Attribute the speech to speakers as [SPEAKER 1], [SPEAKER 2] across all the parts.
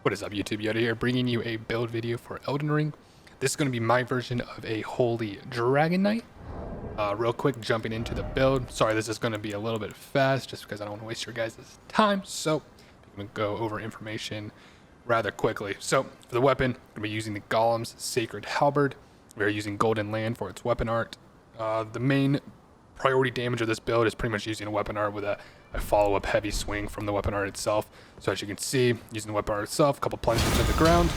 [SPEAKER 1] What is up, YouTube? Yoda here, bringing you a build video for Elden Ring. This is going to be my version of a Holy Dragon Knight. Real quick, jumping into the build. Sorry, this is going to be a little bit fast, just because I don't want to waste your guys' time. So, I'm going to go over information rather quickly. So, for the weapon, I'm going to be using the Golem's Sacred Halberd. We're using Golden Land for its weapon art. The main priority damage of this build is pretty much using a weapon art with a follow-up heavy swing from the weapon art itself. So as you can see, using the weapon art itself, a couple plunges in the ground,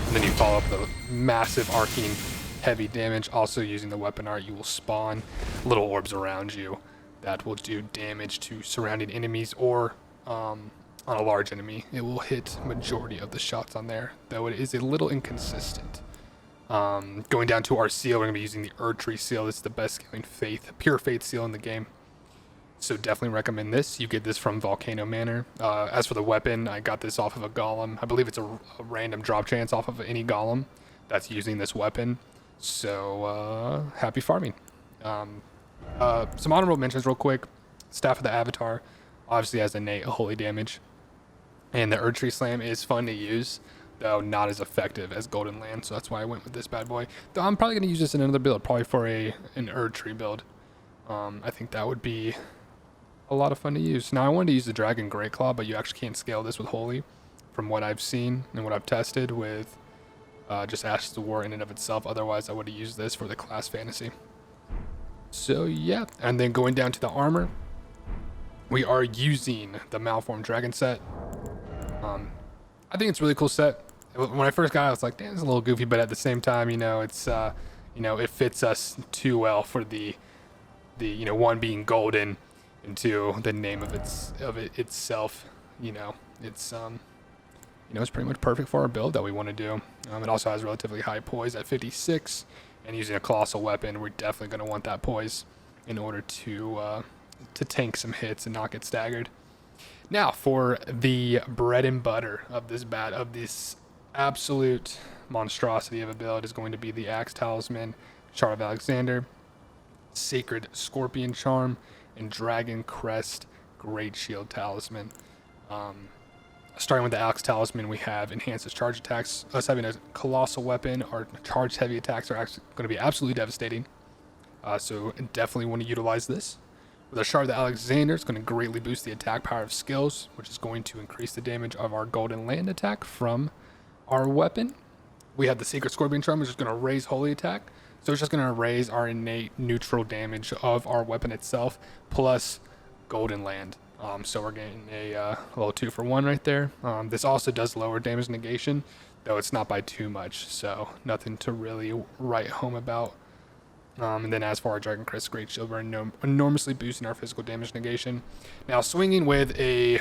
[SPEAKER 1] and then you follow up the massive arcing heavy damage. Also using the weapon art, you will spawn little orbs around you that will do damage to surrounding enemies, or on a large enemy, it will hit majority of the shots on there, though it is a little inconsistent. Going down to our seal, we're going to be using the Erdtree seal. This is the best scaling pure faith seal in the game. So definitely recommend this. You get this from Volcano Manor. As for the weapon, I got this off of a golem. I believe it's a random drop chance off of any golem that's using this weapon. So happy farming. Some honorable mentions real quick. Staff of the Avatar obviously has innate holy damage. And the Erdtree Slam is fun to use, though not as effective as Golden Land. So that's why I went with this bad boy. Though I'm probably going to use this in another build, probably for an Erdtree build. I think that would be a lot of fun to use. Now I wanted to use the Dragon Great Claw, but you actually can't scale this with Holy, from what I've seen and what I've tested with just Ashes of War in and of itself. Otherwise, I would have used this for the class fantasy. So yeah, and then going down to the armor, we are using the Malformed Dragon set. I think it's a really cool set. When I first got it, I was like, damn, it's a little goofy, but at the same time, it's it fits us too well for the one being golden, and two, the name of it itself. It's it's pretty much perfect for our build that we want to do. It also has relatively high poise at 56, and using a colossal weapon, we're definitely going to want that poise in order to tank some hits and not get staggered. Now for the bread and butter of this absolute monstrosity of a build is going to be the Axe Talisman, Shard of Alexander, Sacred Scorpion Charm, and Dragon Crest Great Shield Talisman. Starting with the Axe Talisman, we have enhances charge attacks. Us having a colossal weapon, our charged heavy attacks are actually going to be absolutely devastating. So definitely want to utilize this. With our Shard of Alexander, it's going to greatly boost the attack power of skills, which is going to increase the damage of our Golden Land attack from our weapon. We have the Sacred Scorpion Charm, which is going to raise holy attack. So it's just going to raise our innate neutral damage of our weapon itself, plus Golden Land. So we're getting a little 2-for-1 right there. This also does lower damage negation, though it's not by too much, so nothing to really write home about. And then as for our Dragon Crest Great Shield, we're enormously boosting our physical damage negation. Now swinging with a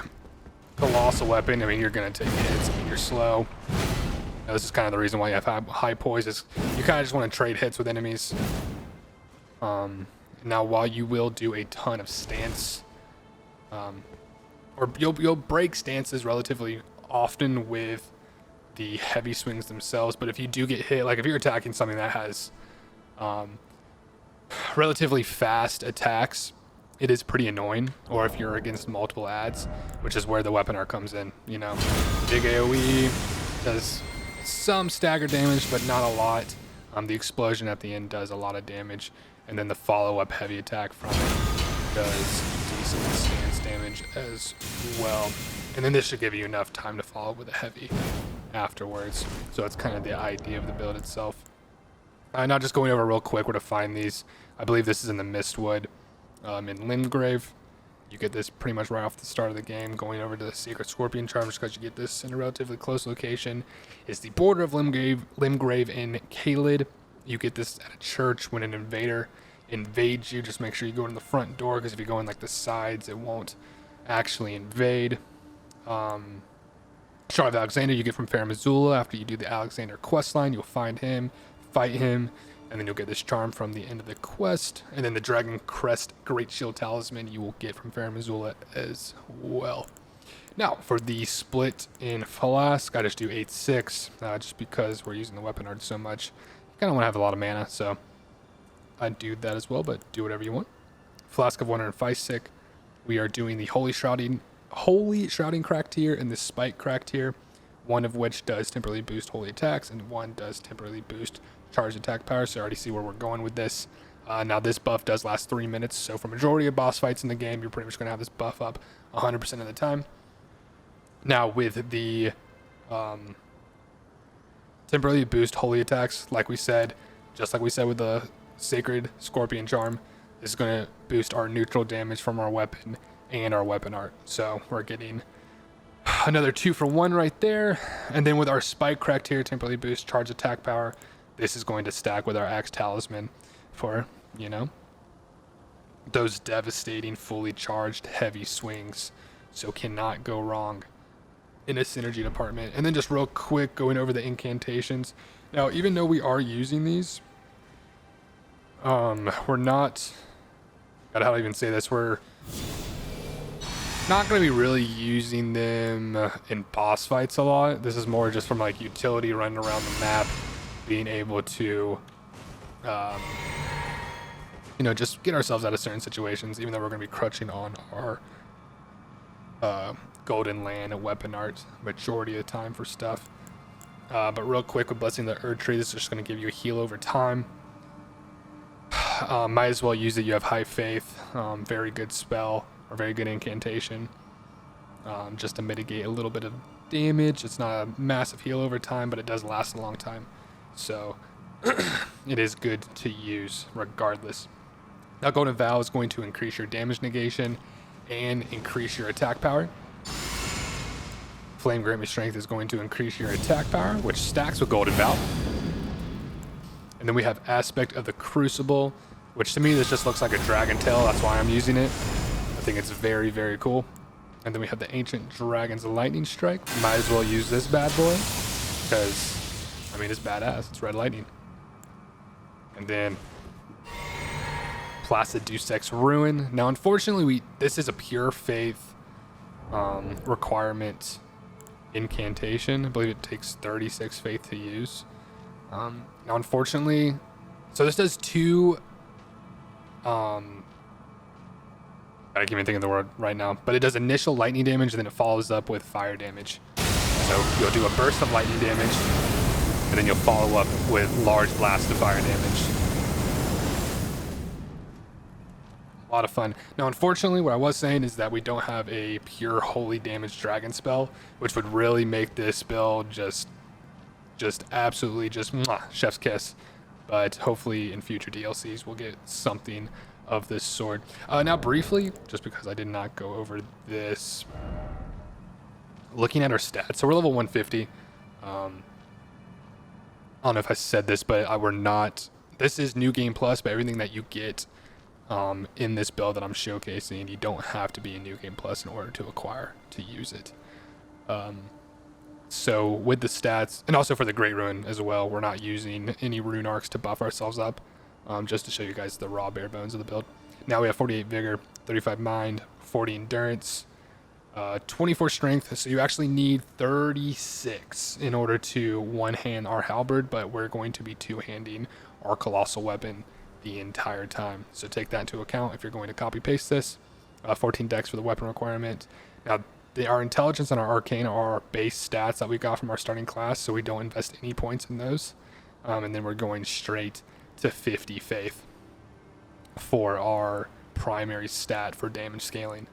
[SPEAKER 1] colossal weapon, you're going to take hits, you're slow. This is kind of the reason why you have high poise, is you kind of just want to trade hits with enemies. Now while you will do a ton of stance, or you'll break stances relatively often with the heavy swings themselves, but if you do get hit, like if you're attacking something that has relatively fast attacks, it is pretty annoying. Or if you're against multiple adds, which is where the weapon art comes in. Big AoE does some stagger damage, but not a lot. The explosion at the end does a lot of damage, and then the follow-up heavy attack from it does decent stance damage as well. And then this should give you enough time to follow with a heavy afterwards. So it's kind of the idea of the build itself. Now just going over real quick where to find these. I believe this is in the Mistwood in Limgrave. You get this pretty much right off the start of the game. Going over to the Sacred Scorpion Charm, just because you get this in a relatively close location, is the border of Limgrave in Caelid. You get this at a church when an invader invades you. Just make sure you go in the front door, because if you go in like the sides, it won't actually invade. Shard of Alexander you get from Fair Missoula. After you do the Alexander questline, you'll find him, fight him, and then you'll get this charm from the end of the quest. And then the Dragon Crest Great Shield Talisman you will get from Fair Missoula as well. Now for the split in Flask, I just do 8-6, just because we're using the weapon art so much. You kind of want to have a lot of mana, so I do that as well, but do whatever you want. Flask of Wonder and Feistic, we are doing the Holy Shrouding crack tier and the Spike crack tier. one of which does temporarily boost holy attacks, and one does temporarily boost charged attack power. So I already see where we're going with this. Now this buff does last 3 minutes, so for majority of boss fights in the game, you're pretty much going to have this buff up 100% of the time. Now with the temporarily boost holy attacks, like we said, just like we said with the Sacred Scorpion Charm, this is going to boost our neutral damage from our weapon and our weapon art. So we're getting another 2 for 1 right there. And then with our Spike Cracked here, temporarily boost charge attack power, this is going to stack with our Axe Talisman for, you know, those devastating fully charged heavy swings. So cannot go wrong in a synergy department. And then just real quick, going over the incantations. Now, even though we are using these, we're not, God, how do I even say this? We're not going to be really using them in boss fights a lot. This is more just from like utility, running around the map, being able to, you know, just get ourselves out of certain situations, even though we're going to be crutching on our golden land and weapon art majority of the time for stuff. But real quick, with blessing the Earth Tree, this is just going to give you a heal over time. Might as well use it. You have high faith, very good spell, or very good incantation, just to mitigate a little bit of damage. It's not a massive heal over time, but it does last a long time, so it is good to use regardless. Now Golden Vow is going to increase your damage negation and increase your attack power. Flame Grant Me Strength is going to increase your attack power, which stacks with Golden Vow. And then we have Aspect of the Crucible, which to me this just looks like a dragon tail. That's why I'm using it. I think it's very, very cool. And then we have the Ancient Dragon's Lightning Strike. Might as well use this bad boy, because, I mean, it's badass. It's red lightning. And then Placid Deus Ex Ruin. Now, unfortunately, this is a pure faith requirement incantation. I believe it takes 36 faith to use. Now, unfortunately, so this does 2. I can't even think of the word right now, but it does initial lightning damage, and then it follows up with fire damage. So you'll do a burst of lightning damage, and then you'll follow up with large blast of fire damage. A lot of fun. Now, unfortunately, what I was saying is that we don't have a pure holy damage dragon spell, which would really make this build just absolutely just mwah, chef's kiss. But hopefully in future DLCs we'll get something of this sort. Now briefly, just because I did not go over this, looking at our stats, so we're level 150. I don't know if I said this, but we're not, this is New Game Plus, but everything that you get in this build that I'm showcasing, you don't have to be in New Game Plus in order to acquire, to use it. So with the stats, and also for the Great Ruin as well, we're not using any rune arcs to buff ourselves up, just to show you guys the raw bare bones of the build. Now we have 48 vigor, 35 mind, 40 endurance, 24 strength, so you actually need 36 in order to one-hand our halberd, but we're going to be two-handing our colossal weapon the entire time. So take that into account if you're going to copy-paste this. 14 dex for the weapon requirement. Now, our intelligence and our arcane are our base stats that we got from our starting class, so we don't invest any points in those. And then we're going straight to 50 faith for our primary stat for damage scaling.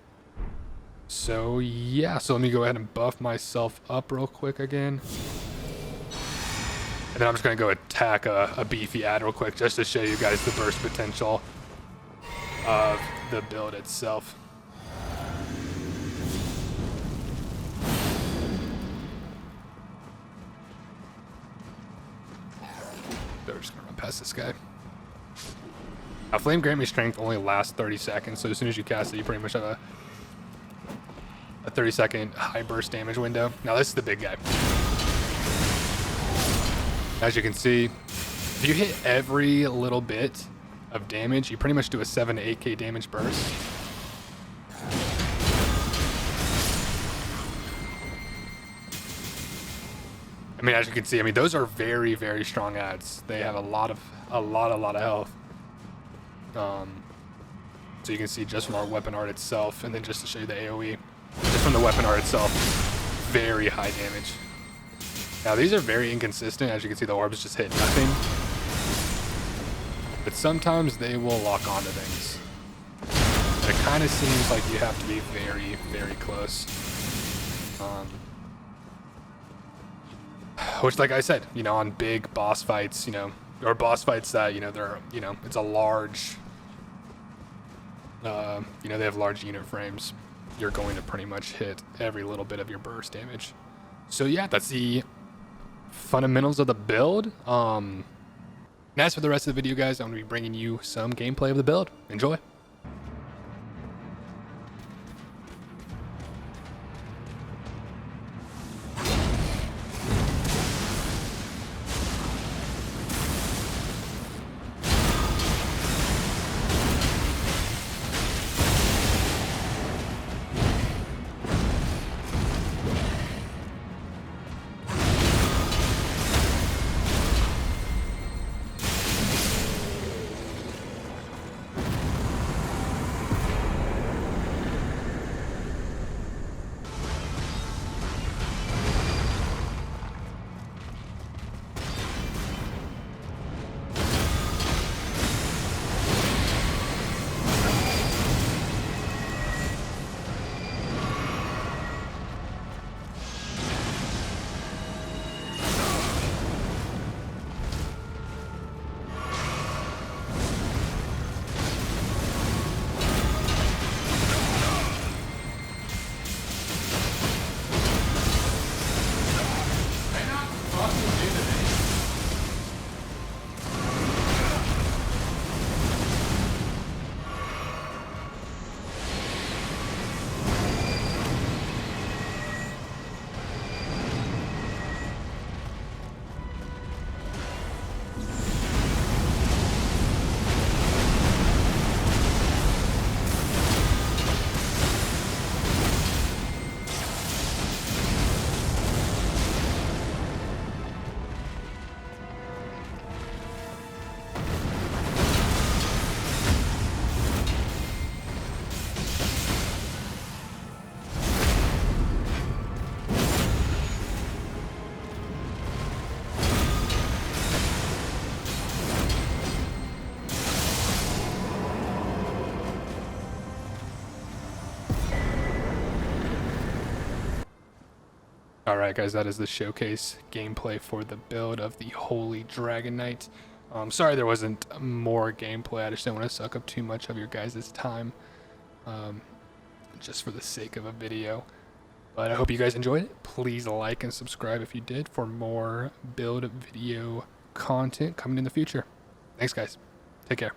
[SPEAKER 1] So yeah, so let me go ahead and buff myself up real quick again. And then I'm just going to go attack a beefy ad real quick just to show you guys the burst potential of the build itself. So we're just going to run past this guy. Now, Flame Grant Me Strength only lasts 30 seconds, so as soon as you cast it, you pretty much have a 30-second high burst damage window. Now, this is the big guy. As you can see, if you hit every little bit of damage, you pretty much do a 7 to 8k damage burst. I mean, as you can see, I mean, those are very, very strong ads. They have a lot of health. So you can see just from our weapon art itself, and then just to show you the AoE, just from the weapon art itself, very high damage. Now these are very inconsistent. As you can see, the orbs just hit nothing. But sometimes they will lock onto things. It kind of seems like you have to be very, very close. Which, like I said, you know, on big boss fights, you know, or boss fights that, you know, they're, you know, it's a large, you know, they have large unit frames. You're going to pretty much hit every little bit of your burst damage. So yeah, that's the fundamentals of the build. And as for the rest of the video, guys, I'm going to be bringing you some gameplay of the build. Enjoy. Alright guys, that is the showcase gameplay for the build of the Holy Dragon Knight. Sorry there wasn't more gameplay, I just didn't want to suck up too much of your guys' time, just for the sake of a video. But I hope you guys enjoyed it. Please like and subscribe if you did for more build video content coming in the future. Thanks guys, take care.